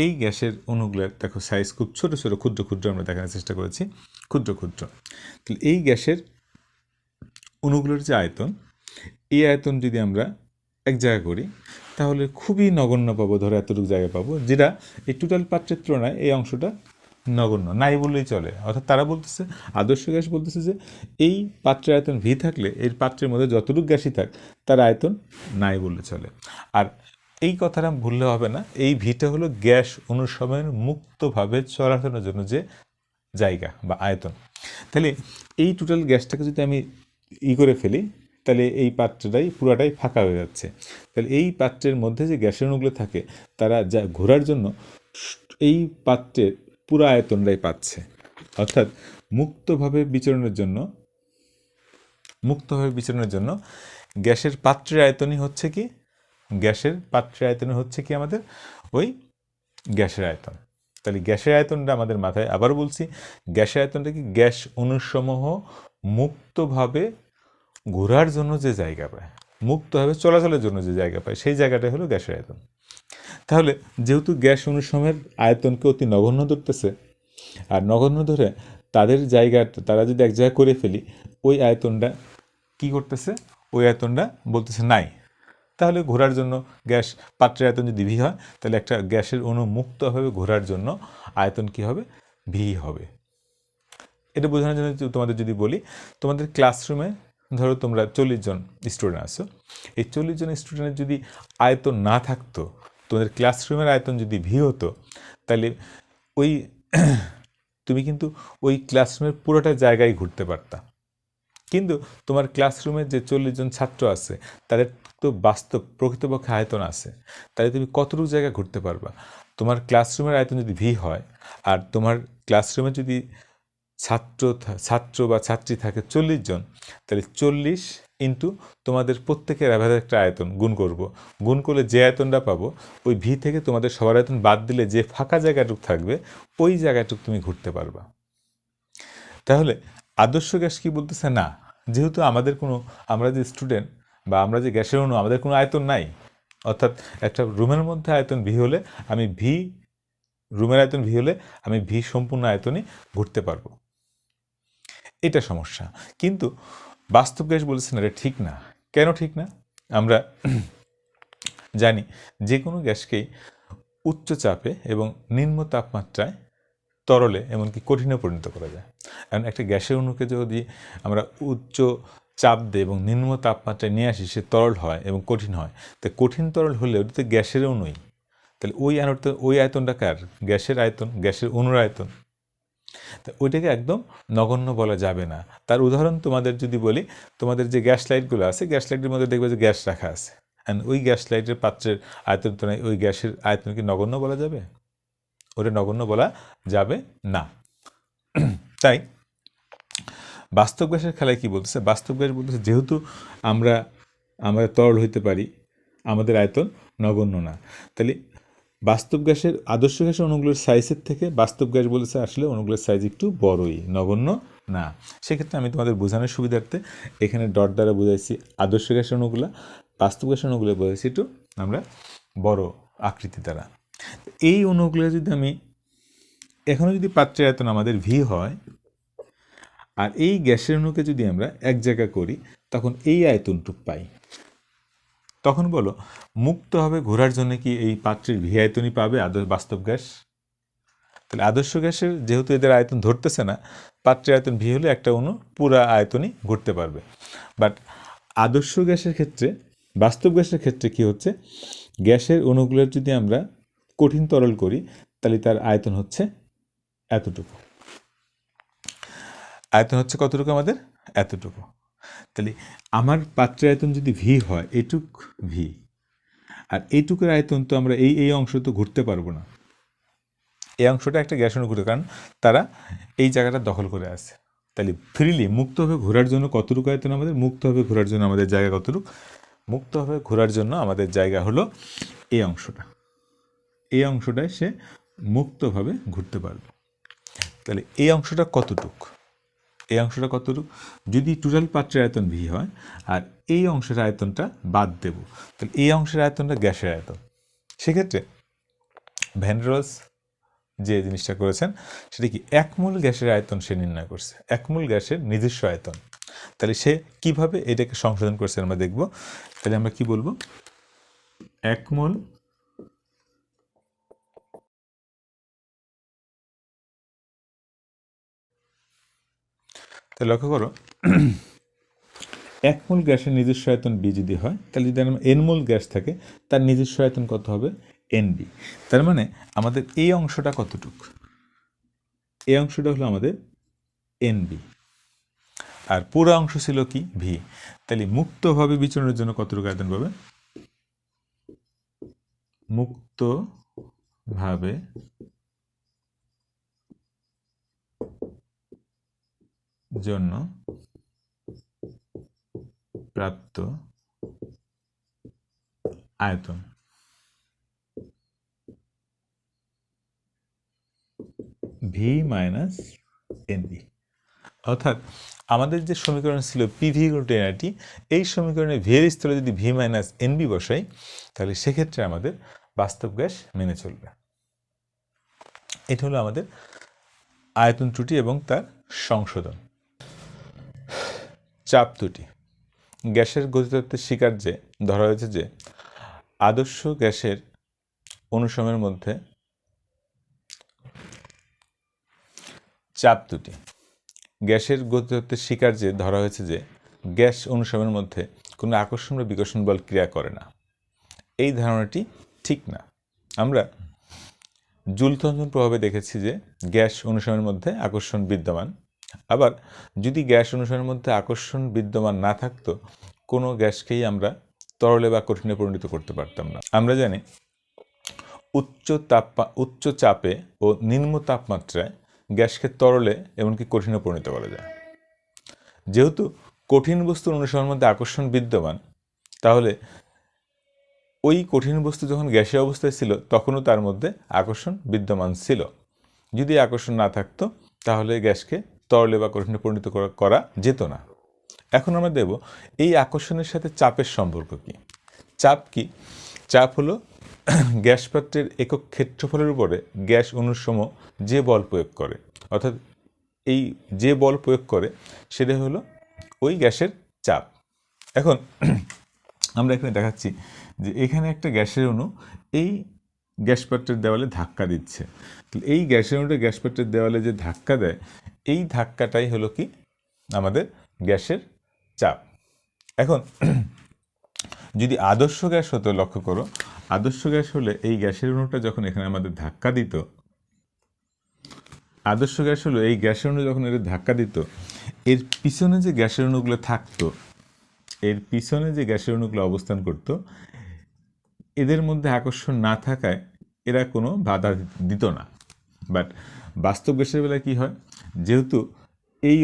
Speaker 1: এই গ্যাসের অণুগুলোর দেখো সাইজ খুব ছোট ছোট ক্ষুদ্র ক্ষুদ্র আমরা দেখানোর চেষ্টা করেছি, ক্ষুদ্র ক্ষুদ্র। তাহলে এই গ্যাসের অণুগুলোর যে আয়তন, এই আয়তন যদি আমরা এক জায়গা করি তাহলে খুবই নগণ্য পাবো, ধরো এতটুকু জায়গা পাবো, যেটা এই টোটাল পাত্রের তুলনায় এই অংশটা নগণ্য, নাই বললেই চলে। অর্থাৎ তারা বলতেছে, আদর্শ গ্যাস বলতেছে যে এই পাত্রের আয়তন ভি থাকলে এই পাত্রের মধ্যে যতটুকু গ্যাসই থাক তার আয়তন নাই বললে চলে। আর এই কথাটা ভুললে হবে না, এই ভিটা হলো গ্যাস অনুসময়ের মুক্তভাবে চলাচলের জন্য যে জায়গা বা আয়তন। তাহলে এই টোটাল গ্যাসটাকে যদি আমি করে ফেলি, তাহলে এই পাত্রটাই পুরাটাই ফাঁকা হয়ে যাচ্ছে। তাহলে এই পাত্রের মধ্যে যে গ্যাসের অণুগুলো থাকে তারা যা ঘোরার জন্য এই পাত্রের পুরো আয়তনটাই পাচ্ছে। অর্থাৎ মুক্তভাবে বিচরণের জন্য গ্যাসের পাত্রের আয়তনই হচ্ছে কি, গ্যাসের পাত্রের আয়তনই হচ্ছে কি আমাদের ওই গ্যাসের আয়তন। তাহলে গ্যাসের আয়তনটা আমাদের মাথায়, আবার বলছি, গ্যাসের আয়তনটা কি, গ্যাস অণুসমূহ মুক্তভাবে ঘোরার জন্য যে জায়গা পায়, মুক্তভাবে চলাচলের জন্য যে জায়গা পায়, সেই জায়গাটাই হলো গ্যাসের আয়তন। তাহলে যেহেতু গ্যাস অণুসমূহের আয়তনকে অতি নগণ্য ধরতেছে, আর নগণ্য ধরে তাদের জায়গাটা তারা যদি এক জায়গায় করে ফেলি, ওই আয়তনটা কি করতেছে, ওই আয়তনটা বলতেছে নাই। তাহলে ঘোরার জন্য গ্যাস পাত্রের আয়তন যদি ভি হয়, তাহলে একটা গ্যাসের অণু মুক্তভাবে ঘোরার জন্য আয়তন কি হবে, ভি হবে। এটা বোঝানোর জন্য তোমাদের যদি বলি, তোমাদের ক্লাসরুমে ধরো তোমরা 40 জন স্টুডেন্ট আছো, এই 40 জন স্টুডেন্টের যদি আয়তন না থাকতো, তোমাদের ক্লাসরুমের আয়তন যদি ভি হতো, তাহলে ওই তুমি কিন্তু ওই ক্লাসরুমের পুরোটা জায়গায় ঘুরতে পারতা। কিন্তু তোমার ক্লাসরুমে যে 40 জন ছাত্র আছে তাদের তো বাস্তব প্রকৃতপক্ষে আয়তন আছে, তাহলে তুমি কতটুকু জায়গা ঘুরতে পারবা? তোমার ক্লাসরুমের আয়তন যদি ভি হয়, আর তোমার ক্লাসরুমে যদি ছাত্র বা ছাত্রী থাকে 40 জন, তাহলে 40 ইন্টু তোমাদের প্রত্যেকের অ্যাভারেজ একটা আয়তন গুণ করব, গুণ করলে যে আয়তনটা পাবো, ওই ভি থেকে তোমাদের সবার আয়তন বাদ দিলে যে ফাঁকা জায়গাটুকু থাকবে, ওই জায়গাটুকু তুমি ঘুরতে পারবা। তাহলে আদর্শ গ্যাস কি বলতেছে, না, যেহেতু আমরা যে স্টুডেন্ট বা আমরা যে গ্যাসের অণু, আমাদের কোনো আয়তন নাই, অর্থাৎ একটা রুমের মধ্যে আয়তন ভি হলে রুমের আয়তন ভি হলে আমি ভি সম্পূর্ণ আয়তনে ঘুরতে পারবো। এটা সমস্যা। কিন্তু বাস্তব গ্যাস বলেছে না, এটা ঠিক না। কেন ঠিক না? আমরা জানি যে কোনো গ্যাসকেই উচ্চ চাপে এবং নিম্ন তাপমাত্রায় তরলে এমনকি কঠিনে পরিণত করা যায়। কারণ একটা গ্যাসের অণুকে যদি আমরা উচ্চ চাপ দিই এবং নিম্ন তাপমাত্রায় নিয়ে আসি, সে তরল হয় এবং কঠিন হয়। তো কঠিন তরল হলে ওটা তো গ্যাসের অণুই, তাহলে ওই আয়তনটা কার? গ্যাসের আয়তন, গ্যাসের অণুর আয়তন। তা ওইটাকে একদম নগণ্য বলা যাবে না। তার উদাহরণ তোমাদের যদি বলি, তোমাদের যে গ্যাস লাইটগুলো আছে, গ্যাস লাইটের মধ্যে দেখবে যে গ্যাস রাখা আছে, অ্যান্ড ওই গ্যাস লাইটের পাত্রের আয়তন তুলনায় ওই গ্যাসের আয়তন কি নগণ্য বলা যাবে? ওটা নগণ্য বলা যাবে না। তাই বাস্তব গ্যাসের খেলায় কি বলতেছে? বাস্তব গ্যাস বলতেছে যেহেতু আমরা তরল হইতে পারি, আমাদের আয়তন নগণ্য না। তাহলে বাস্তব গ্যাসের, আদর্শ গ্যাসের অণুগুলোর সাইজের থেকে বাস্তব গ্যাস বলেছে আসলে অণুগুলোর সাইজ একটু বড়ই, নগণ্য না। সেক্ষেত্রে আমি তোমাদের বোঝানোর সুবিধার্থে এখানে ডট দ্বারা বোঝাইছি আদর্শ গ্যাসের অণুগুলো, বাস্তব গ্যাসের অণুগুলো বোঝাইছি একটু আমরা বড় আকৃতি দ্বারা। এই অণুগুলো যদি আমি এখনও যদি পাত্রের আয়তন আমাদের ভি হয়, আর এই গ্যাসের অণুকে যদি আমরা এক জায়গা করি, তখন এই আয়তনটুকু পাই। তখন বলো, মুক্তভাবে ঘোরার জন্য কি এই পাত্রের ভি আয়তনই পাবে বাস্তব গ্যাস? তাহলে আদর্শ গ্যাসের যেহেতু এদের আয়তন ধরতেছে না, পাত্রের আয়তন ভি হলে একটা অণু পুরা আয়তনই ঘুরতে পারবে। বাট আদর্শ গ্যাসের ক্ষেত্রে, বাস্তব গ্যাসের ক্ষেত্রে কি হচ্ছে, গ্যাসের অণুগুলোর যদি আমরা কঠিন তরল করি, তাহলে তার আয়তন হচ্ছে এতটুকু। আয়তন হচ্ছে কতটুকু আমাদের? এতটুকু। তাহলে আমার পাত্রের আয়তন যদি ভি হয়, এটুক ভি, আর এইটুকুর আয়তন তো আমরা এই অংশ তো ঘুরতে পারবো না। এই অংশটা একটা গ্যাস অণু ঘুরে, কারণ তারা এই জায়গাটা দখল করে আছে। তাহলে ফ্রিলি মুক্তভাবে ঘোরার জন্য কতটুকু আয়তন আমাদের? মুক্তভাবে ঘোরার জন্য আমাদের জায়গা কতটুকু? মুক্তভাবে ঘোরার জন্য আমাদের জায়গা হলো এই অংশটা। এই অংশটায় সে মুক্তভাবে ঘুরতে পারবে। তাহলে এই অংশটা কতটুকু? এই অংশটা কতটুকু? যদি টোটাল পাত্রের আয়তন ভি হয়, আর এই অংশের আয়তনটা বাদ দেব, তাহলে এই অংশের আয়তনটা গ্যাসের আয়তন। সেক্ষেত্রে ভ্যান ডার ওয়ালস যে জিনিসটা করেছেন সেটা কি, একমূল গ্যাসের আয়তন সে নির্ণয় করছে, একমূল গ্যাসের নিজস্ব আয়তন। তাহলে সে কিভাবে এটাকে সংশোধন করছে আমরা দেখব। তাহলে আমরা কি বলবো, একমূল তো লক্ষ্য করো 1 মোল গ্যাসের নিজস্ব আয়তন বি যদি হয়, তাহলে যদি এন মোল গ্যাস থাকে তার নিজস্ব আয়তন কত হবে? এনবি। তার মানে আমাদের এই অংশটা কতটুকু? এই অংশটা হলো আমাদের এনবি, আর পুরো অংশ ছিল কি? ভি। তাহলে মুক্তভাবে বিচরণের জন্য কতটুকু আয়তন পাবে? মুক্তভাবে জন্য প্রাপ্ত আয়তন ভি মাইনাস এনবি। অর্থাৎ আমাদের যে সমীকরণ ছিল পিভি = এনআরটি, এই সমীকরণে ভি এর স্থলে যদি ভি মাইনাস এনবি বসাই, তাহলে সেক্ষেত্রে আমাদের বাস্তব গ্যাস মেনে চলবে। এটা হলো আমাদের আয়তন ত্রুটি এবং তার সংশোধন। চাপ ত্রুটি। গ্যাসের গতিতত্ত্বের স্বীকার্যে ধরা হয়েছে যে আদর্শ গ্যাসের অনুসময়ের মধ্যে চাপ ত্রুটি। গ্যাসের গতিতত্ত্বের স্বীকার্যে ধরা হয়েছে যে গ্যাস অনুসময়ের মধ্যে কোনো আকর্ষণ বা বিকর্ষণ বল ক্রিয়া করে না। এই ধারণাটি ঠিক না। আমরা জুল থমসন প্রভাবে দেখেছি যে গ্যাস অনুসময়ের মধ্যে আকর্ষণ বিদ্যমান। আবার যদি গ্যাস অনুসময়ের মধ্যে আকর্ষণ বিদ্যমান না থাকতো, কোনো গ্যাসকেই আমরা তরলে বা কঠিনে পরিণত করতে পারতাম না। আমরা জানি উচ্চ চাপে ও নিম্ন তাপমাত্রায় গ্যাসকে তরলে এমনকি কঠিনে পরিণত করা যায়। যেহেতু কঠিন বস্তুর অনুসময়ের মধ্যে আকর্ষণ বিদ্যমান, তাহলে ওই কঠিন বস্তু যখন গ্যাসীয় অবস্থায় ছিল তখনও তার মধ্যে আকর্ষণ বিদ্যমান ছিল। যদি আকর্ষণ না থাকতো তাহলে গ্যাসকে তরলে বা কঠিনে পরিণত করা যেত না। এখন আমরা দেখব এই আকর্ষণের সাথে চাপের সম্পর্ক কি। চাপ কি? চাপ হলো গ্যাস পাত্রের একক ক্ষেত্রফলের উপরে গ্যাস অনুসম যে বল প্রয়োগ করে, অর্থাৎ এই যে বল প্রয়োগ করে সেটা হলো ওই গ্যাসের চাপ। এখন আমরা এখানে দেখাচ্ছি যে এখানে একটা গ্যাসের অণু এই গ্যাস পাত্রের দেওয়ালে ধাক্কা দিচ্ছে। এই গ্যাসের অণুটা গ্যাস পাত্রের দেওয়ালে যে ধাক্কা দেয়, এই ধাক্কাটাই হলো কি আমাদের গ্যাসের চাপ। এখন যদি আদর্শ গ্যাস হতো, লক্ষ্য করো, আদর্শ গ্যাস হলে এই গ্যাসের অণুটা যখন এখানে আমাদের ধাক্কা দিত, আদর্শ গ্যাস হলো এই গ্যাসের অণু যখন এর ধাক্কা দিত, এর পিছনে যে গ্যাসের অণুগুলো থাকতো, এর পিছনে যে গ্যাসের অণুগুলো অবস্থান করত, এদের মধ্যে আকর্ষণ না থাকায় এরা কোনো বাধা দিত না। বাট বাস্তব গ্যাসের বেলায় কী হয়, যেহেতু এই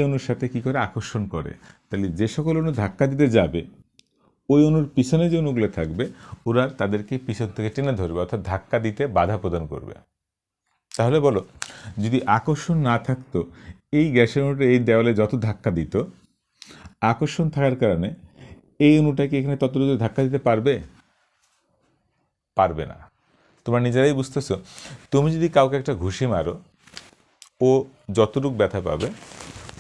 Speaker 1: অণুর সাথে কী করে আকর্ষণ করে, তাহলে যে সকল অণু ধাক্কা দিতে যাবে ওই অণুর পিছনে যে অণুগুলো থাকবে ওরা তাদেরকে পিছন থেকে টেনে ধরবে, অর্থাৎ ধাক্কা দিতে বাধা প্রদান করবে। তাহলে বলো, যদি আকর্ষণ না থাকতো, এই গ্যাসের অণুটা এই দেওয়ালে যত ধাক্কা দিত, আকর্ষণ থাকার কারণে এই অণুটাকে এখানে ততটুকু ধাক্কা দিতে পারবে? পারবে না। তোমরা নিজেরাই বুঝতেছো, তুমি যদি কাউকে একটা ঘুষি মারো, ও যতটুকু ব্যথা পাবে,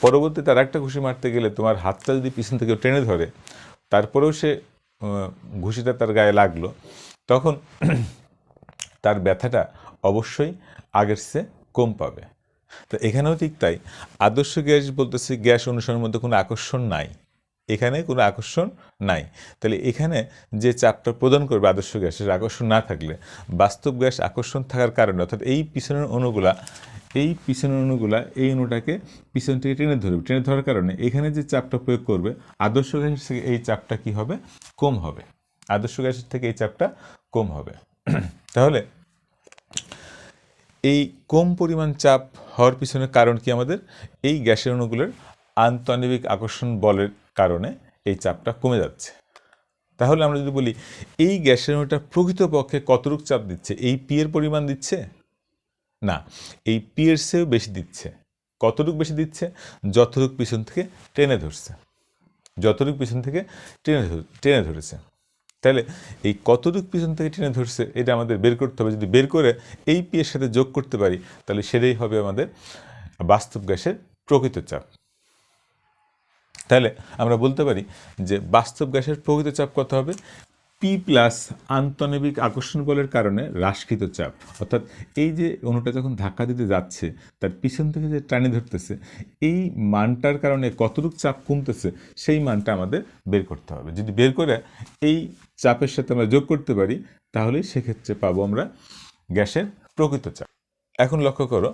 Speaker 1: পরবর্তীতে আর একটা ঘুষি মারতে গেলে তোমার হাতটা যদি পিছন থেকে টেনে ধরে, তারপরেও সে ঘুষিটা তার গায়ে লাগলো, তখন তার ব্যথাটা অবশ্যই আগের চেয়ে কম পাবে। তো এখানেও ঠিক তাই, আদর্শ গ্যাস বলতেছি গ্যাস অনুসরণের মধ্যে কোনো আকর্ষণ নাই, এখানে কোনো আকর্ষণ নাই। তাহলে এখানে যে চাপটা প্রদান করবে আদর্শ গ্যাসের আকর্ষণ না থাকলে, বাস্তব গ্যাস আকর্ষণ থাকার কারণে, অর্থাৎ এই পিছনের অণুগুলা এই অণুটাকে পিছন থেকে টেনে ধরবে, টেনে ধরার কারণে এখানে যে চাপটা প্রয়োগ করবে আদর্শ গ্যাসের থেকে এই চাপটা কি হবে? কম হবে। আদর্শ গ্যাসের থেকে এই চাপটা কম হবে। তাহলে এই কম পরিমাণ চাপ হওয়ার পিছনে কারণ কি? আমাদের এই গ্যাসের অণুগুলোর আন্তঃআণবিক আকর্ষণ বলের কারণে এই চাপটা কমে যাচ্ছে। তাহলে আমরা যদি বলি এই গ্যাসের অণুটা প্রকৃতপক্ষে কতটুকু চাপ দিচ্ছে? এই পি এর পরিমাণ দিচ্ছে না, এই পি এর চেয়েও বেশি দিচ্ছে। কতটুকু বেশি দিচ্ছে? যতটুকু পিছন থেকে টেনে ধরছে, যতটুকু পিছন থেকে টেনে ধরেছে। তাহলে এই কতটুকু পিছন থেকে টেনে ধরছে এটা আমাদের বের করতে হবে। যদি বের করে এই পি এর সাথে যোগ করতে পারি, তাহলে সেটাই হবে আমাদের বাস্তব গ্যাসের প্রকৃত চাপ। তাহলে আমরা বলতে পারি যে বাস্তব গ্যাসের প্রকৃত চাপ কত হবে? পি প্লাস আন্তঃনৈবিক আকর্ষণ বলের কারণে হ্রাসকৃত চাপ, অর্থাৎ এই যে অণুটা যখন ধাক্কা দিতে যাচ্ছে তার পিছন থেকে যে টানি ধরতেছে এই মানটার কারণে কতটুকু চাপ কমতেছে সেই মানটা আমাদের বের করতে হবে। যদি বের করে এই চাপের সাথে আমরা যোগ করতে পারি তাহলে সেক্ষেত্রে পাবো আমরা গ্যাসের প্রকৃত চাপ। এখন লক্ষ্য করো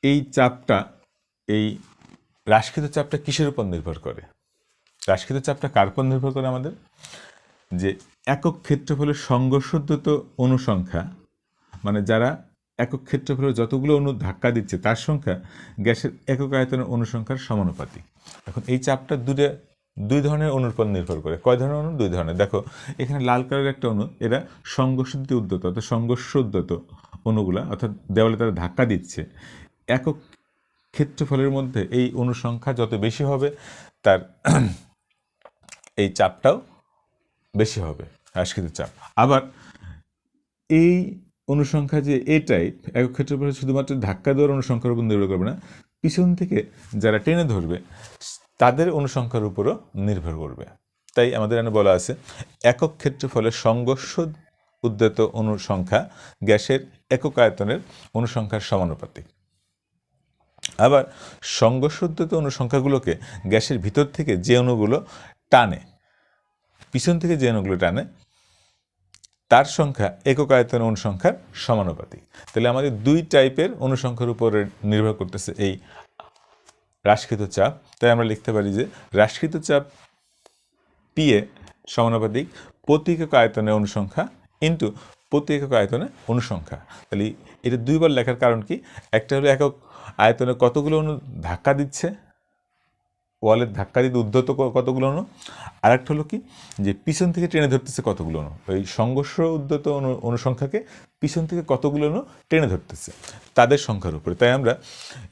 Speaker 1: এই চাপটা, এই হ্রাসকৃত চাপটা কিসের উপর নির্ভর করে? হ্রাসকৃত চাপটা কার উপর নির্ভর করে? আমাদের যে একক ক্ষেত্রফলের সংঘর্ষোদ্যত অণু সংখ্যা, মানে যারা একক ক্ষেত্রফলের যতগুলো অণু ধাক্কা দিচ্ছে তার সংখ্যা গ্যাসের একক আয়তনের অণু সংখ্যার সমানুপাতিক। এখন এই চাপটা দুই ধরনের অণুর উপর নির্ভর করে। কয় ধরনের অণু? দুই ধরনের। দেখো এখানে লাল কালারের একটা অণু, এরা সংঘর্ষোদ্যত উদ্যত অর্থাৎ সংঘর্ষোদ্যত অণুগুলা, অর্থাৎ দেওয়ালে তারা ধাক্কা দিচ্ছে। একক ক্ষেত্রফলের মধ্যে এই অণু সংখ্যা যত বেশি হবে তার এই চাপটাও বেশি হবে, হ্রাসকৃত চাপ। আবার এই অনুসংখ্যা যে এ টাইপ একক ক্ষেত্রফলে শুধুমাত্র ধাক্কা দেওয়ার অনুসংখ্যার উপর নির্ভর করবে না, পিছন থেকে যারা টেনে ধরবে তাদের অনুসংখ্যার উপরও নির্ভর করবে। তাই আমাদের এখানে বলা আছে একক ক্ষেত্রফলের সংঘর্ষ উদ্যত অনুসংখ্যা গ্যাসের একক আয়তনের অনুসংখ্যার সমানুপাতিক। আবার সংঘর্ষ উদ্যত অনুসংখ্যাগুলোকে গ্যাসের ভিতর থেকে যে অণুগুলো টানে, পিছন থেকে যে অণুগুলো টানে তার সংখ্যা একক আয়তনের অনুসংখ্যার সমানুপাতিক। তাহলে আমাদের দুই টাইপের অনুসংখ্যার উপরে নির্ভর করতেছে এই হ্রাসকৃত চাপ। তাই আমরা লিখতে পারি যে হ্রাসকৃত চাপ পি এ সমানুপাতিক প্রতি একক আয়তনের অনুসংখ্যা ইন্টু প্রতি একক আয়তনের অনুসংখ্যা। তাহলে এটা দুইবার লেখার কারণ কি? একটা হলো একক আয়তনে কতগুলো অণু ধাক্কা দিচ্ছে, ওয়ালের ধাক্কা দিতে উদ্ধত কতগুলো অণু, আর একটা হলো কি যে পিছন থেকে টেনে ধরতেছে কতগুলো অণু। ওই সংঘর্ষ উদ্ধত অনুসংখ্যাকে পিছন থেকে কতগুলো অণু টেনে ধরতেছে তাদের সংখ্যার উপরে। তাই আমরা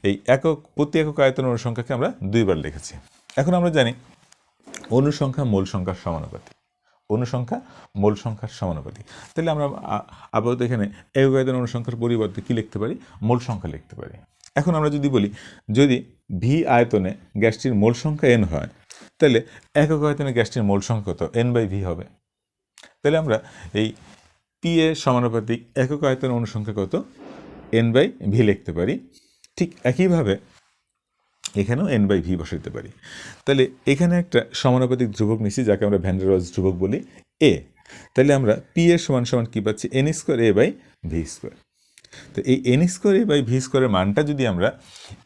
Speaker 1: এই প্রতি একক আয়তন অনুসংখ্যাকে আমরা দুইবার লিখেছি। এখন আমরা জানি অনুসংখ্যা মোল সংখ্যার সমানুপাতিক, অনুসংখ্যা মোল সংখ্যার সমানুপাতিক। তাহলে আমরা আপাতত এখানে একক আয়তন অনুসংখ্যার পরিবর্তে কি লিখতে পারি? মোল সংখ্যা লিখতে পারি। এখন আমরা যদি বলি যদি ভি আয়তনে গ্যাসটির মোল সংখ্যা এন হয় তাহলে একক আয়তনে গ্যাসটির মোল সংখ্যা কত? এন বাই ভি হবে। তাহলে আমরা এই পি এ সমানুপাতিক একক আয়তনের অনুসংখ্যা কত? এন বাই ভি লিখতে পারি। ঠিক একইভাবে এখানেও এন বাই ভি বসাইতে পারি। তাহলে এখানে একটা সমানুপাতিক ধ্রুবক নিচ্ছি যাকে আমরা ভ্যান ডার ওয়ালস ধ্রুবক বলি এ। তাহলে আমরা পি এর সমান সমান কী পাচ্ছি? N square A by V square. তো এই N square A by V স্কোয়ারের মানটা যদি আমরা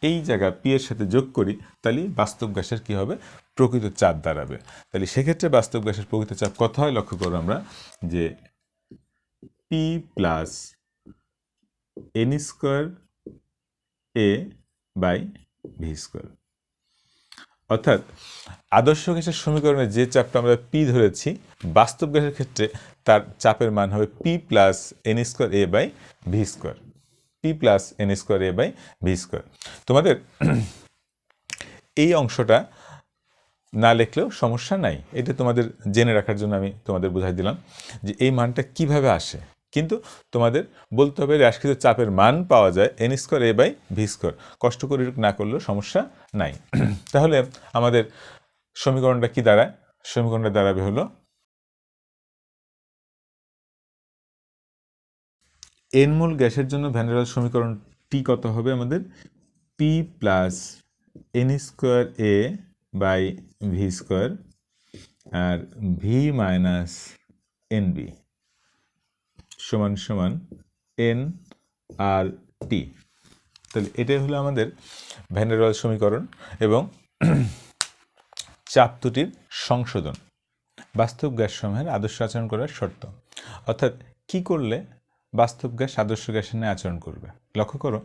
Speaker 1: এই জায়গা পি এর সাথে যোগ করি তাহলে বাস্তব গ্যাসের কী হবে? প্রকৃত চাপ দাঁড়াবে। তাহলে সেক্ষেত্রে বাস্তব গ্যাসের প্রকৃত চাপ কত হয়? লক্ষ্য করো আমরা যে P plus N square A by V square. অর্থাৎ আদর্শ গ্যাসের সমীকরণে যে চাপটা আমরা পি ধরেছি বাস্তব গ্যাসের ক্ষেত্রে তার চাপের মান হবে P plus N square A by V square. P plus N square A by V square. তোমাদের এই অংশটা না লিখলেও সমস্যা নাই, এটা তোমাদের জেনে রাখার জন্য আমি তোমাদের বুঝাই দিলাম যে এই মানটা কিভাবে আসে। কিন্তু তোমাদের বলতে হবে হ্রাসকৃত চাপের মান পাওয়া যায় N square A by V square. কষ্ট করে না করলেও সমস্যা নাই। তাহলে আমাদের সমীকরণটা কি দাঁড়ায়? সমীকরণটা দাঁড়াবে হলো এন মোল গ্যাসের জন্য ভ্যান ডার ওয়ালস সমীকরণটি কত হবে? আমাদের P plus N square A by V square আর ভি মাইনাস এন বি সমান সমান এন আর টি। তাহলে এটাই হলো আমাদের ভ্যান ডার ওয়ালস সমীকরণ এবং চাপ দুটির সংশোধন বাস্তব গ্যাস সমূহের আদর্শ আচরণ করার শর্ত। অর্থাৎ কি করলে বাস্তব গ্যাস আদর্শ গ্যাসের ন্যায় আচরণ করবে? লক্ষ্য করো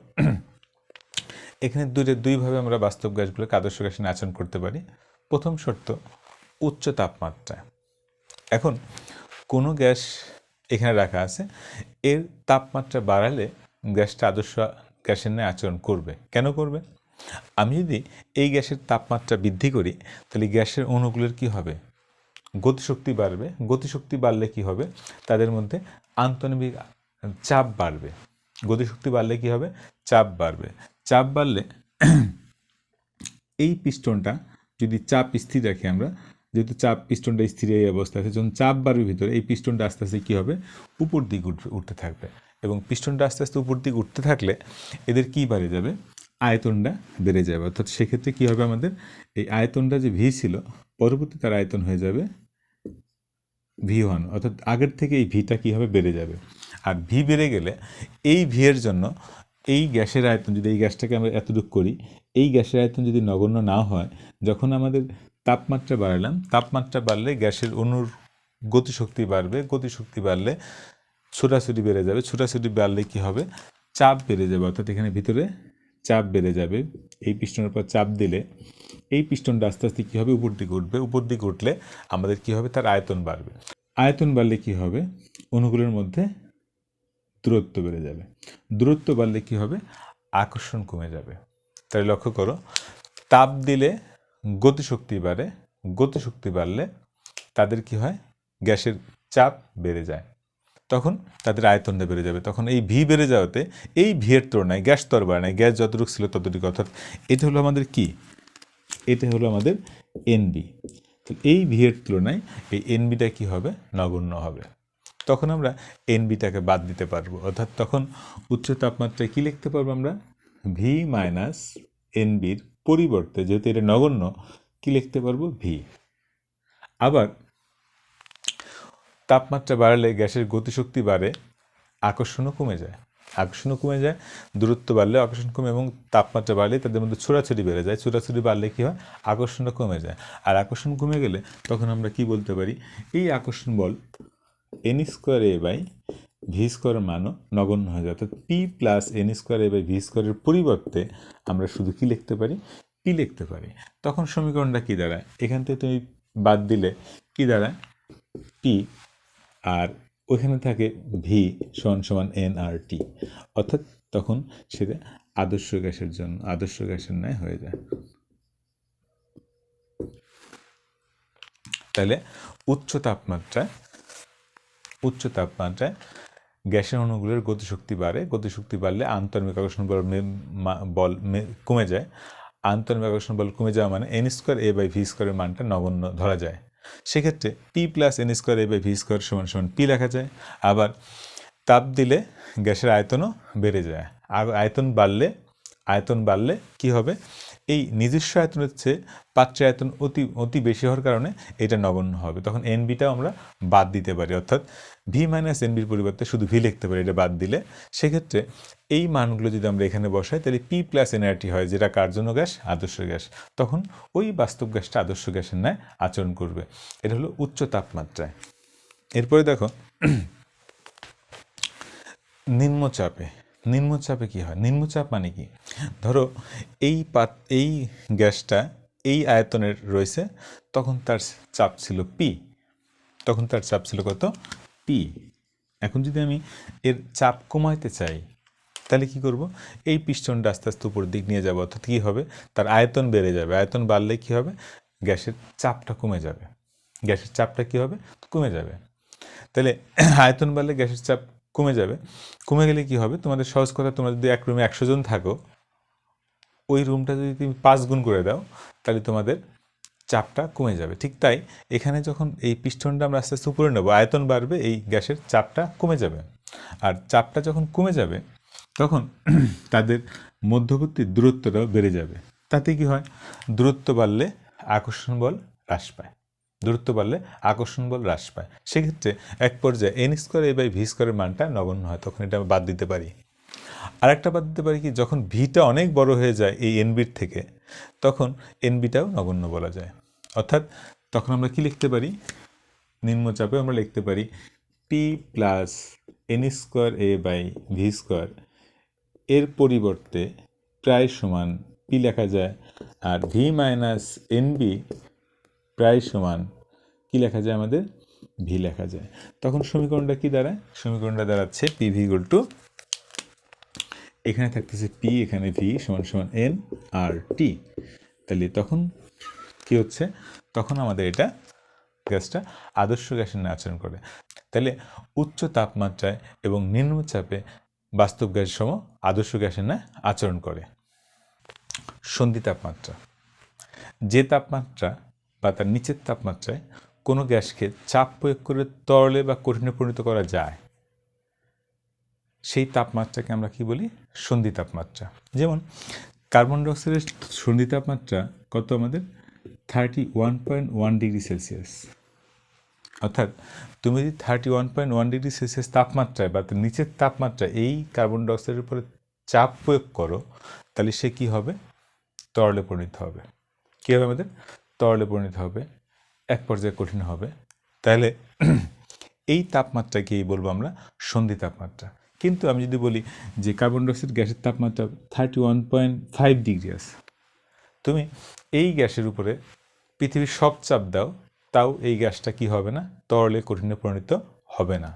Speaker 1: এখানে দুইভাবে আমরা বাস্তব গ্যাসগুলোকে আদর্শ গ্যাসের ন্যায় আচরণ করতে পারি। প্রথম শর্ত উচ্চ তাপমাত্রা। এখন কোনো গ্যাস এখানে রাখা আছে, এর তাপমাত্রা বাড়ালে গ্যাসটা আদর্শ গ্যাসের ন্যায় আচরণ করবে। কেন করবে? আমি যদি এই গ্যাসের তাপমাত্রা বৃদ্ধি করি তাহলে গ্যাসের অণুগুলোর কি হবে? গতিশক্তি বাড়বে। গতিশক্তি বাড়লে কি হবে? তাদের মধ্যে আন্তঃনৈবিক চাপ বাড়বে। গতিশক্তি বাড়লে কি হবে? চাপ বাড়বে। চাপ বাড়লে এই পিস্টনটা যদি চাপ স্থির রাখি আমরা যেহেতু চাপ পিস্টনটা স্থির এই অবস্থা আছে, যখন চাপ বাড়বে ভিতরে এই পিস্টনটা আস্তে আস্তে কী হবে, উপর দিকে উঠতে থাকবে, এবং পিস্টনটা আস্তে আস্তে উপর দিকে উঠতে থাকলে এদের কী বেড়ে যাবে, আয়তনটা বেড়ে যাবে। অর্থাৎ সেক্ষেত্রে কী হবে, আমাদের এই আয়তনটা যে ভি ছিল পরবর্তী তার আয়তন হয়ে যাবে V1, অর্থাৎ আগের থেকে এই ভিটা কী হবে, বেড়ে যাবে। আর ভি বেড়ে গেলে এই ভি এর জন্য এই গ্যাসের আয়তন, যদি এই গ্যাসটাকে আমরা এতটুকু করি, এই গ্যাসের আয়তন যদি নগণ্য না হয়, যখন আমাদের তাপমাত্রা বাড়ালাম, তাপমাত্রা বাড়লে গ্যাসের অণুর গতিশক্তি বাড়বে, গতিশক্তি বাড়লে ছোটাছুটি বেড়ে যাবে, ছোটাছুটি বাড়লে কী হবে, চাপ বেড়ে যাবে। অর্থাৎ এখানে ভিতরে চাপ বেড়ে যাবে, এই পিস্টনের উপর চাপ দিলে এই পিস্টনটা আস্তে আস্তে কী হবে, উপর দিকে উঠবে, উপর দিকে উঠলে আমাদের কী হবে, তার আয়তন বাড়বে। আয়তন বাড়লে কী হবে, অণুগুলোর মধ্যে দূরত্ব বেড়ে যাবে, দূরত্ব বাড়লে কী হবে, আকর্ষণ কমে যাবে। তাই লক্ষ্য করো, তাপ দিলে গতিশক্তি বাড়ে, গতিশক্তি বাড়লে তাদের কি হয়, গ্যাসের চাপ বেড়ে যায়, তখন তাদের আয়তনটা বেড়ে যাবে। তখন এই ভি বেড়ে যাওয়াতে এই ভি এর তুলনায় গ্যাস তো আর বাড়ে না, গ্যাস যতটুকু ছিল ততটুকু, অর্থাৎ এটা হলো আমাদের কি, এটা হলো আমাদের এনবি। তো এই ভি এর তুলনায় এই এনবিটা কী হবে, নগণ্য হবে। তখন আমরা এনবিটাকে বাদ দিতে পারবো, অর্থাৎ তখন উচ্চ তাপমাত্রায় কী লিখতে পারবো আমরা, ভি মাইনাস এনবির পরিবর্তে, যেহেতু এটা নগণ্য, কী লিখতে পারবো, ভি। আবার তাপমাত্রা বাড়লে গ্যাসের গতিশক্তি বাড়ে, আকর্ষণও কমে যায়, আকর্ষণও কমে যায়, দূরত্ব বাড়লে আকর্ষণ কমে, এবং তাপমাত্রা বাড়লে তাদের মধ্যে ছোড়াছুড়ি বেড়ে যায়, ছোড়াছুড়ি বাড়লে কী হয়, আকর্ষণটা কমে যায়। আর আকর্ষণ কমে গেলে তখন আমরা কি বলতে পারি, এই আকর্ষণ বল n square A by V স্কোয়ারের মানও নগণ্য হয়ে যায়। অর্থাৎ P plus N square A by V স্কোয়ারের পরিবর্তে আমরা শুধু কি লিখতে পারি, পি লিখতে পারি। তখন সমীকরণটা কী দাঁড়ায়, এখান থেকে তুমি বাদ দিলে কী দাঁড়ায়, পি, আর ওইখানে থাকে ভি সমান সমান এন আর টি, অর্থাৎ তখন সেটা আদর্শ গ্যাসের জন্য আদর্শ গ্যাসের ন্যায় হয়ে যায়। তাহলে উচ্চ তাপমাত্রায় গ্যাসের অণুগুলোর গতিশক্তি বাড়ে, গতিশক্তি বাড়লে আন্তর্মিক আকর্ষণ বল কমে যায়, আন্তর্মিক আকর্ষণ বল কমে যাওয়া মানে N square A by V স্কোয়ারের মানটা নগণ্য ধরা যায়। সেক্ষেত্রে P plus N square A by V square সমান সমান পি লেখা যায়। আবার তাপ দিলে গ্যাসের আয়তনও বেড়ে যায়, আয়তন বাড়লে কি হবে, এই নিজস্ব আয়তনের চেয়ে পাত্রের আয়তন অতি বেশি হওয়ার কারণে এটা নগণ্য হবে। তখন এনবিটাও আমরা বাদ দিতে পারি, অর্থাৎ ভি মাইনাস এনবির পরিবর্তে শুধু ভি লিখতে পারি, এটা বাদ দিলে। সেক্ষেত্রে এই মানগুলো যদি আমরা এখানে বসাই, তাহলে পি প্লাস এনআরটি হয়, যেটা কার জন্য গ্যাস, আদর্শ গ্যাস। তখন ওই বাস্তব গ্যাসটা আদর্শ গ্যাসের ন্যায় আচরণ করবে। এটা হলো উচ্চ তাপমাত্রায়। এরপরে দেখো নিম্নচাপে কি হয়, নিম্নচাপ মানে কি, ধরো এই গ্যাসটা এই আয়তনের রয়েছে, তখন তার চাপ ছিল পি, তখন তার চাপ ছিল কত, পি। এখন যদি আমি এর চাপ কমাইতে চাই, তাহলে কি করব, এই পিস্টনটা আস্তে আস্তে উপর দিক নিয়ে যাবো, অর্থাৎ কী হবে, তার আয়তন বেড়ে যাবে, আয়তন বাড়লে কি হবে, গ্যাসের চাপটা কমে যাবে, গ্যাসের চাপটা কি হবে, কমে যাবে। তাহলে আয়তন বাড়লে গ্যাসের চাপ কমে যাবে, কমে গেলে কি হবে, তোমাদের সহজ কথা, তোমরা যদি এক রুমে 100 জন থাকো, ওই রুমটা যদি তুমি 5 গুণ করে দাও, তাহলে তোমাদের চাপটা কমে যাবে। ঠিক তাই এখানে যখন এই পিস্টনটা আমরা আস্তে আস্তে উপরে নেবো, আয়তন বাড়বে, এই গ্যাসের চাপটা কমে যাবে। আর চাপটা যখন কমে যাবে, তখন তাদের মধ্যবর্তী দূরত্বটাও বেড়ে যাবে। তাতে কি হয়, দূরত্ব বাড়লে আকর্ষণ বল হ্রাস পায়, দূরত্ব বাড়লে আকর্ষণ বল হ্রাস পায়। সেক্ষেত্রে এক পর্যায়ে N square A by V স্কোয়ারের মানটা নগণ্য হয়, তখন এটা বাদ দিতে পারি। আরেকটা বাদ দিতে পারি কি, যখন ভিটা অনেক বড় হয়ে যায় এই এনবির থেকে, তখন এনবিটাও নগণ্য বলা যায়। অর্থাৎ তখন আমরা কি লিখতে পারি, নিম্নচাপে আমরা লিখতে পারি P plus N square A by V square এর পরিবর্তে প্রায় সমান পি লেখা যায়, আর ভি মাইনাস এনবি প্রায় সমান কি লেখা যায়, আমাদের ভি লেখা যায়। তখন সমীকরণটা কি দাঁড়ায়, সমীকরণটা দাঁড়াচ্ছে পি ভি ইকুয়াল টু, এখানে থাকতেছে পি, এখানে ভি সমান সমান এন আর টি। তাহলে তখন কি হচ্ছে, তখন আমাদের এটা গ্যাসটা আদর্শ গ্যাসের ন্যায় আচরণ করে। তাহলে উচ্চ তাপমাত্রায় এবং নিম্নচাপে বাস্তব গ্যাসের সম আদর্শ গ্যাসের ন্যায় আচরণ করে। সন্ধি তাপমাত্রা, যে তাপমাত্রা বা তার নিচের তাপমাত্রায় কোনো গ্যাসকে চাপ প্রয়োগ করে তরলে বা কঠিনে পরিণত করা যায়, সেই তাপমাত্রাকে আমরা কি বলি? সন্ধি তাপমাত্রা। যেমন কার্বন ডাইঅক্সাইডের সন্ধি তাপমাত্রা কত আমাদের? 31.1 ডিগ্রি সেলসিয়াস। অর্থাৎ তুমি যদি 31.1 ডিগ্রি সেলসিয়াস তাপমাত্রায় বা তার নিচের তাপমাত্রায় এই কার্বন ডাইঅক্সাইডের উপরে চাপ প্রয়োগ করো, তাহলে সে কী হবে? তরলে পরিণত হবে। কী হবে আমাদের? তরলে পরিণত হবে, এক পর্যায়ে কঠিন হবে। তাহলে এই তাপমাত্রাকেই বলবো আমরা সন্ধি তাপমাত্রা। কিন্তু আমি যদি বলি যে কার্বন ডাইঅক্সাইড গ্যাসের তাপমাত্রা 31.5 ডিগ্রি আছে, তুমি এই গ্যাসের উপরে পৃথিবীর সব চাপ দাও, তাও এই গ্যাসটা কি হবে না? তরলে কঠিনে পরিণত হবে না।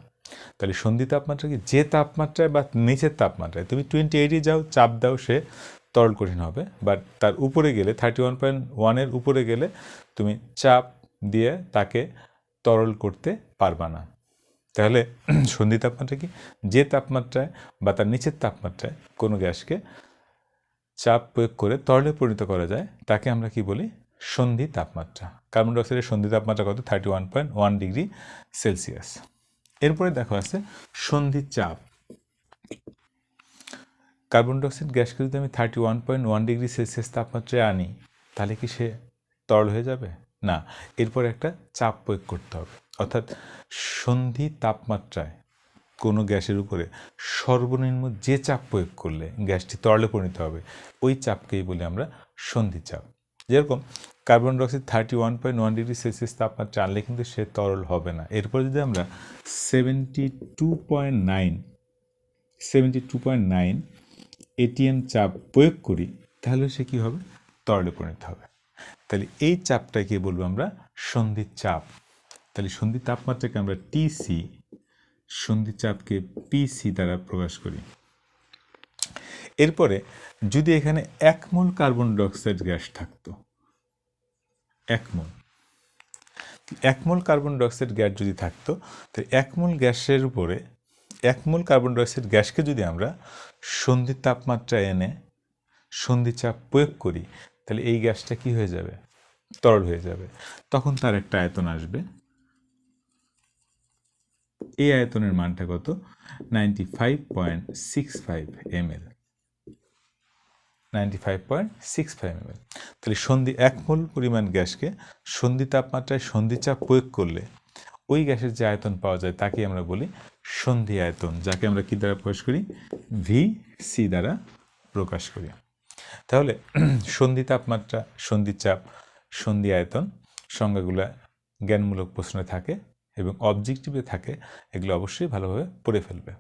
Speaker 1: তাহলে সন্ধি তাপমাত্রা কি? যে তাপমাত্রায় বা নিচের তাপমাত্রায় তুমি 28 যাও, চাপ দাও, সে তরল কঠিন হবে। বাট তার উপরে গেলে 31.1 উপরে গেলে তুমি চাপ দিয়ে তাকে তরল করতে পারবা না। তাহলে সন্ধি তাপমাত্রা কি? যে তাপমাত্রায় বা তার নিচের তাপমাত্রায় কোনো গ্যাসকে চাপ প্রয়োগ করে তরলে পরিণত করা যায়, তাকে আমরা কি বলি? সন্ধি তাপমাত্রা। কার্বন ডাইঅক্সাইডের সন্ধি তাপমাত্রা কত? 31.1 ডিগ্রি সেলসিয়াস। এরপরে দেখো আছে সন্ধি চাপ। কার্বন ডাইঅক্সাইড গ্যাসকে যদি আমি 31.1 ডিগ্রি সেলসিয়াস তাপমাত্রায় আনি, তাহলে কি সে তরল হয়ে যাবে? না, এরপরে একটা চাপ প্রয়োগ করতে হবে। অর্থাৎ সন্ধি তাপমাত্রায় কোনো গ্যাসের উপরে সর্বনিম্ন যে চাপ প্রয়োগ করলে গ্যাসটি তরলে পরিণত হবে, ওই চাপকেই বলি আমরা সন্ধি চাপ। যেরকম কার্বন ডাইঅক্সাইড 31.1 ডিগ্রি সেলসিয়াস তাপমাত্রা আনলে কিন্তু সে তরল হবে না। এরপর যদি আমরা 72.9 এটিএম চাপ প্রয়োগ করি, তাহলে সে কী হবে? তরলে পরিণত হবে। তাহলে এই চাপটাকে বলবো আমরা সন্ধি চাপ। তাহলে সন্ধি তাপমাত্রাকে আমরা টিসি, সন্ধি চাপকে পিসি দ্বারা প্রকাশ করি। এরপরে যদি এখানে 1 মোল কার্বন ডাইঅক্সাইড গ্যাস থাকতো, 1 মোল কার্বন ডাইঅক্সাইড গ্যাস যদি থাকতো, তাহলে 1 মোল গ্যাসের উপরে 1 মোল কার্বন ডাইঅক্সাইড গ্যাসকে যদি আমরা সন্ধি তাপমাত্রায় এনে সন্ধি চাপ প্রয়োগ করি, তাহলে এই গ্যাসটা কি হয়ে যাবে? তরল হয়ে যাবে। তখন তার একটা আয়তন আসবে। এই আয়তনের মানটা কত? 95.65 ml। 95.65 ml। তাহলে সন্ধি 1 মোল পরিমাণ গ্যাসকে সন্ধি তাপমাত্রায় সন্ধি চাপ প্রয়োগ করলে ওই গ্যাসের যে আয়তন পাওয়া যায় তাকে আমরা বলি সন্ধি আয়তন, যাকে আমরা কি দ্বারা প্রকাশ করি? ভিসি দ্বারা প্রকাশ করি। তাহলে সন্ধি তাপমাত্রা, সন্ধি চাপ, সন্ধি আয়তন সংজ্ঞাগুলো জ্ঞানমূলক প্রশ্নে থাকে এবং অবজেক্টিভে থাকে, এগুলো অবশ্যই ভালোভাবে পড়ে ফেলবে।